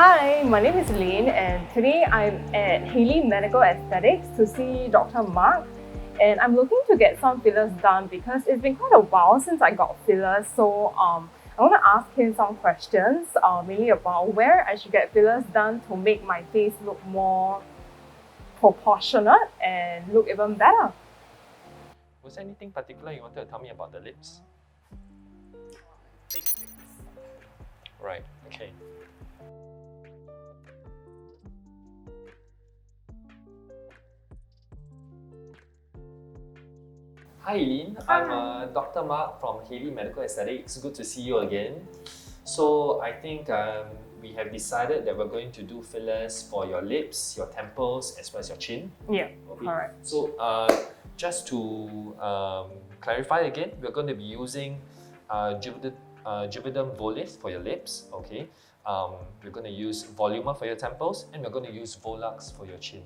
Hi, my name is Lynn, and today I'm at Halley Medical Aesthetics to see Dr. Mark. And I'm looking to get some fillers done because it's been quite a while since I got fillers. So I want to ask him some questions, mainly about where I should get fillers done to make my face look more proportionate and look even better. Was there anything particular you wanted to tell me about the lips? Right, okay. Hi Eileen, I'm Dr. Mark from Halley Medical Aesthetics. Good to see you again. So I think we have decided that we're going to do fillers for your lips, your temples, as well as your chin. Yeah, Okay. correct. So just to clarify again, we're going to be using Juvederm Volif for your lips. Okay. We're going to use Voluma for your temples, and we're going to use Volux for your chin.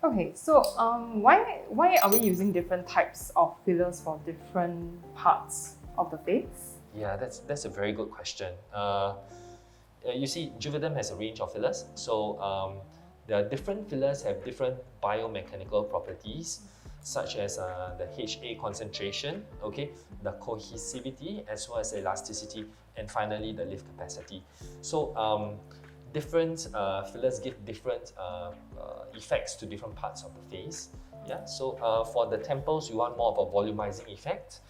Okay, so why are we using different types of fillers for different parts of the face? Yeah, that's a very good question. You see, Juvederm has a range of fillers. So the different fillers have different biomechanical properties, such as the HA concentration, okay, the cohesivity, as well as elasticity, and finally the lift capacity. So different fillers give different effects to different parts of the face. Yeah. So for the temples, we want more of a volumizing effect.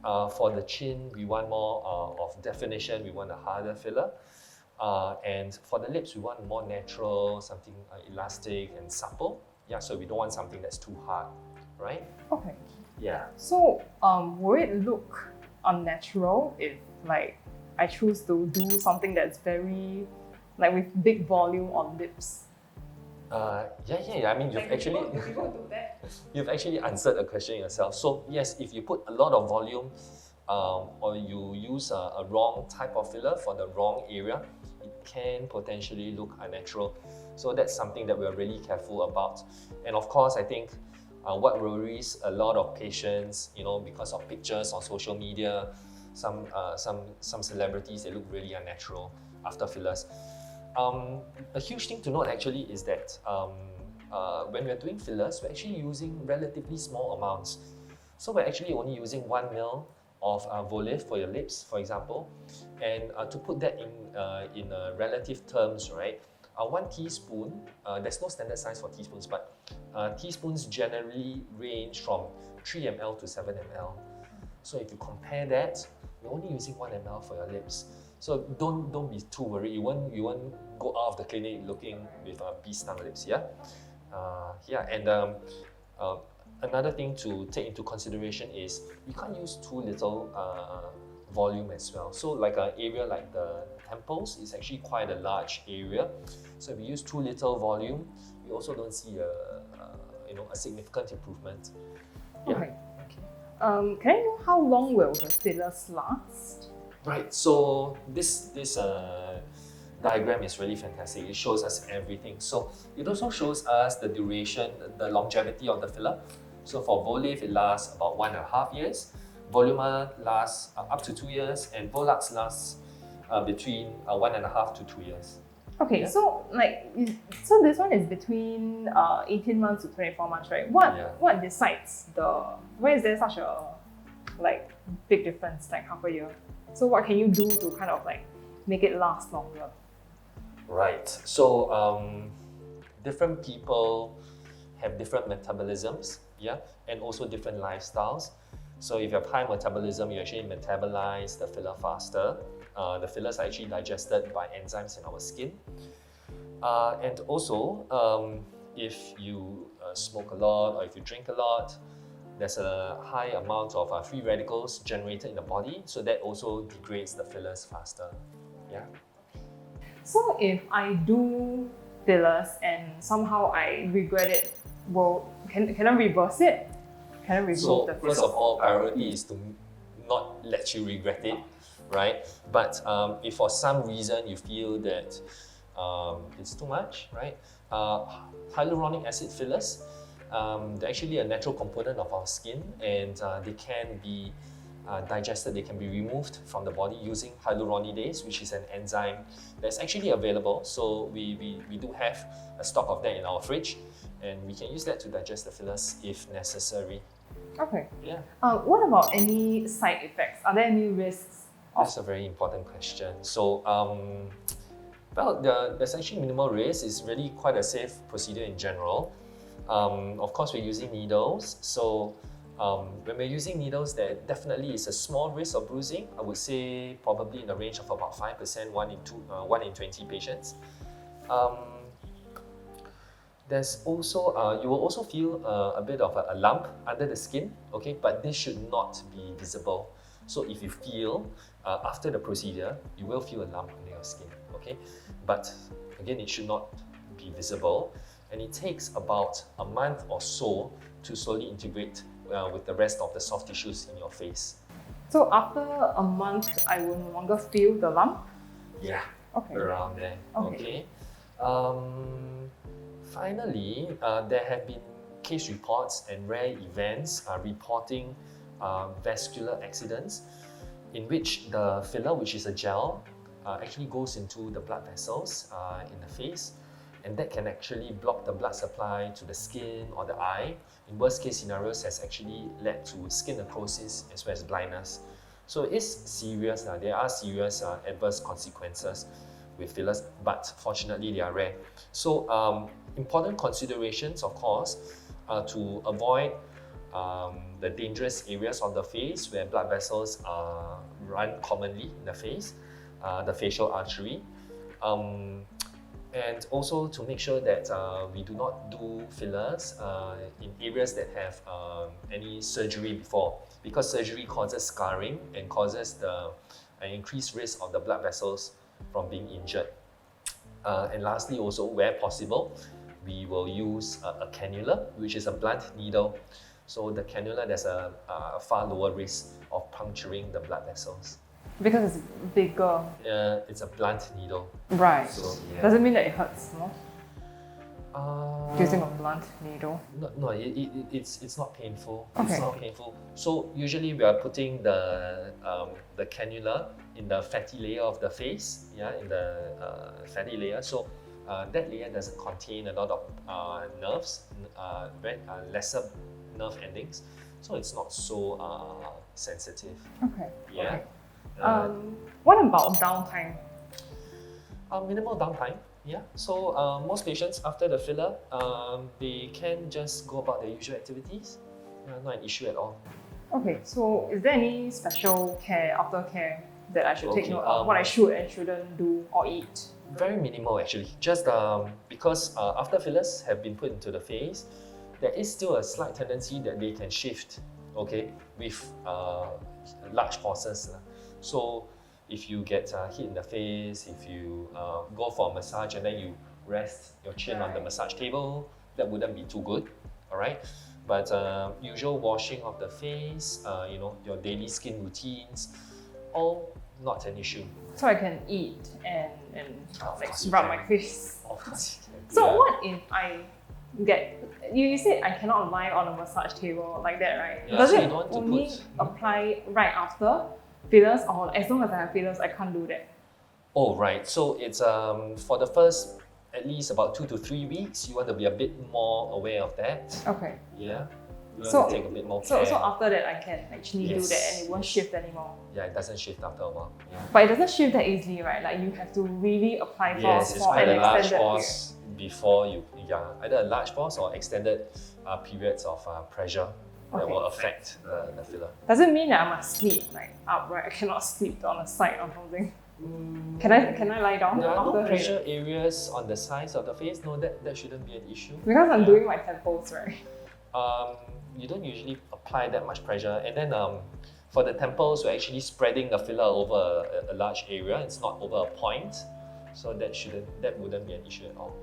For the chin, we want more of definition. We want a harder filler. And for the lips, we want more natural, something elastic and supple. Yeah. So we don't want something that's too hard, right? Okay. Yeah. So will it look unnatural if like I choose to do something that's very like with big volume on lips? Yeah. I mean, people do that. you've actually answered the question yourself. So yes, if you put a lot of volume, or you use a wrong type of filler for the wrong area, it can potentially look unnatural. So that's something that we're really careful about. And of course, I think what worries a lot of patients, because of pictures on social media, some celebrities, they look really unnatural after fillers. A huge thing to note actually is that when we're doing fillers, we're actually using relatively small amounts. So we're actually only using 1 ml of Volif for your lips, for example. And to put that in relative terms, right? 1 teaspoon, there's no standard size for teaspoons, but teaspoons generally range from 3 ml to 7 ml. So if you compare that, you're only using 1 ml for your lips. So don't be too worried. You won't go out of the clinic looking with bee stung lips. Yeah, and another thing to take into consideration is you can't use too little volume as well. So like an area like the temples is actually quite a large area. So if you use too little volume, you also don't see a significant improvement. Yeah. Okay. Can I know how long will the fillers last? Right, so this diagram is really fantastic. It shows us everything. So it also shows us the duration, the longevity of the filler. So for Volif, it lasts about 1.5 years. Voluma lasts up to 2 years, and Volux lasts between 1.5 to 2 years. Okay, Yeah. so so this one is between 18 months to 24 months, right? What decides why is there such a big difference, like half a year? So what can you do to kind of make it last longer? Right. So different people have different metabolisms, yeah, and also different lifestyles. So if you have high metabolism, you actually metabolize the filler faster. The fillers are actually digested by enzymes in our skin. And also, if you smoke a lot or if you drink a lot, there's a high amount of free radicals generated in the body, so that also degrades the fillers faster. Yeah. So if I do fillers and somehow I regret it, can I reverse it? Can I remove the fillers? First of all, priority is to not let you regret it, right? But if for some reason you feel that it's too much, right? Hyaluronic acid fillers, they're actually a natural component of our skin, and they can be digested, they can be removed from the body using hyaluronidase, which is an enzyme that's actually available. So we do have a stock of that in our fridge, and we can use that to digest the fillers if necessary. Okay. Yeah. What about any side effects? Are there any risks? That's a very important question. So, well, there's actually minimal risk. It's really quite a safe procedure in general. Of course, we're using needles. So, when we're using needles, there definitely is a small risk of bruising. I would say probably in the range of about 5%, 1 in 20 patients. There's also, you will also feel a bit of a lump under the skin, okay? But this should not be visible. So if you feel, after the procedure, you will feel a lump under your skin, okay? But again, it should not be visible. And it takes about a month or so to slowly integrate with the rest of the soft tissues in your face. So after a month, I will no longer feel the lump? Yeah, Okay. around there, Okay. Finally, there have been case reports and rare events reporting vascular accidents in which the filler, which is a gel, actually goes into the blood vessels in the face, and that can actually block the blood supply to the skin or the eye. In worst case scenarios, has actually led to skin necrosis as well as blindness. So it's serious. There are serious adverse consequences with fillers, but fortunately they are rare. So important considerations, of course, to avoid the dangerous areas of the face where blood vessels run commonly in the face, the facial artery. And also to make sure that we do not do fillers in areas that have any surgery before, because surgery causes scarring and causes an increased risk of the blood vessels from being injured. And lastly, also where possible, we will use a cannula, which is a blunt needle. So the cannula, there's a far lower risk of puncturing the blood vessels. Because it's bigger. It's a blunt needle. Right. So, yeah. Does it mean that it hurts more? Using a blunt needle? No, it's not painful. Okay. It's not painful. So usually we are putting the cannula in the fatty layer of the face, in the fatty layer. So that layer doesn't contain a lot of nerves, lesser nerve endings. So it's not so sensitive. Okay. Yeah. Okay. What about downtime? Minimal downtime. Yeah, so most patients after the filler, they can just go about their usual activities. Not an issue at all. Okay, so is there any special care, aftercare that I should take Okay, note of? What I should and shouldn't do or eat? Very minimal actually. Just because after fillers have been put into the face, there is still a slight tendency that they can shift, okay, with large forces. So if you get hit in the face, if you go for a massage and then you rest your chin on the massage table, that wouldn't be too good, all right? But usual washing of the face, your daily skin routines, all not an issue. So I can eat and like course you rub can. my face. Of course you can. So Yeah. what if I get, you said I cannot lie on a massage table like that, right? Yeah, Does so it you don't want to only put- apply right after fillers, or as long as I have fillers, I can't do that? Oh, right. So it's for the first at least about 2 to 3 weeks, you want to be a bit more aware of that. Okay. Yeah. You want So- to take a bit more So care. after that, I can actually do Yes. that and it won't shift anymore. Yeah, it doesn't shift after a while. Yeah. But it doesn't shift that easily, right? Like you have to really apply force Yes, it's for quite an a large extended period. force before you, either a large force or extended periods of pressure that Okay. will affect the filler. Does it mean that I must sleep like upright? I cannot sleep on the side or something. Can I lie down There are after no it? pressure areas on the sides of the face. No, that shouldn't be an issue. Because I'm Yeah. doing my temples, right? You don't usually apply that much pressure, and then for the temples, we're actually spreading the filler over a large area. It's not over a point, so that wouldn't be an issue at all.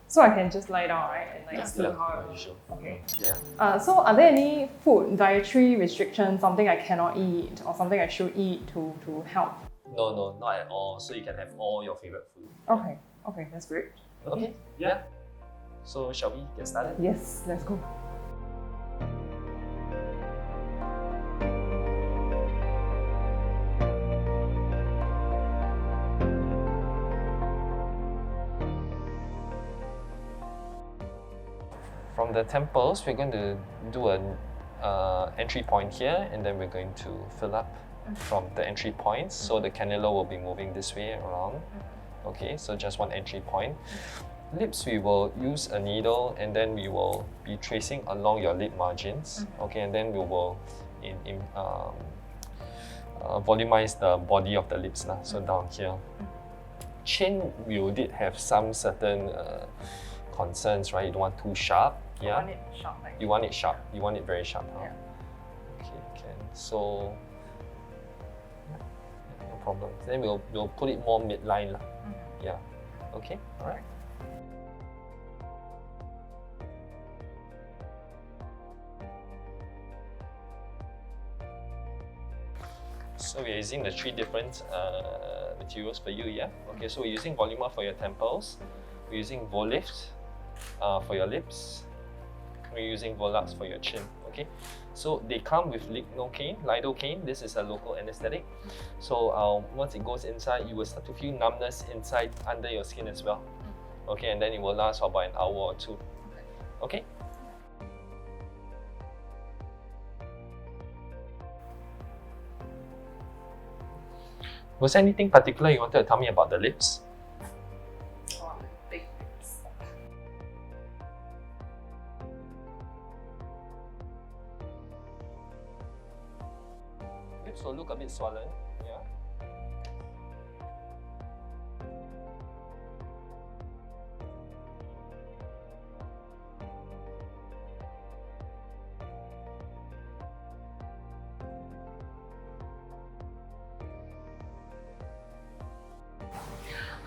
So I can just lie down, right? And like see Yeah, how. no issue. Okay. Yeah. So are there any food dietary restrictions, something I cannot eat or something I should eat to help? No, not at all. So you can have all your favorite food. Okay, that's great. Okay. Yeah. So shall we get started? Yes, let's go. From the temples, we're going to do an entry point here, and then we're going to fill up from the entry points. So the cannula will be moving this way around. Okay, so just one entry point. Lips, we will use a needle, and then we will be tracing along your lip margins. Okay, and then we will volumize the body of the lips, so down here. Chin, you did have some certain concerns, right? You don't want too sharp. Yeah. I want it sharp. You want it sharp. You want it very sharp. Huh? Yeah. Okay, can. So no problem. Then we'll put it more midline, lah. Yeah. Okay. All right. So we're using the 3 different materials for you, yeah? Okay, so we're using Volumer for your temples, we're using Volift for your lips, we're using Volux for your chin, okay? So they come with lidocaine, this is a local anesthetic. So once it goes inside, you will start to feel numbness inside under your skin as well. Okay, and then it will last for about an hour or 2. Okay? Was there anything particular you wanted to tell me about the lips? Oh, big lips. Lips will look a bit swollen, yeah.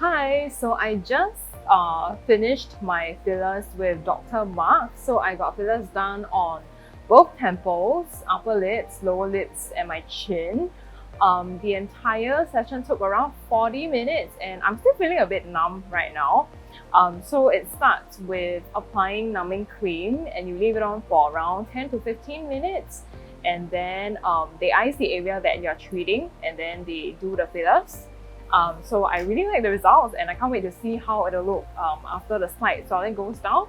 Hi, so I just finished my fillers with Dr. Mark. So I got fillers done on both temples, upper lips, lower lips, and my chin. The entire session took around 40 minutes and I'm still feeling a bit numb right now. So it starts with applying numbing cream and you leave it on for around 10 to 15 minutes. And then they ice the area that you're treating and then they do the fillers. So I really like the results and I can't wait to see how it'll look after the slight swelling goes down.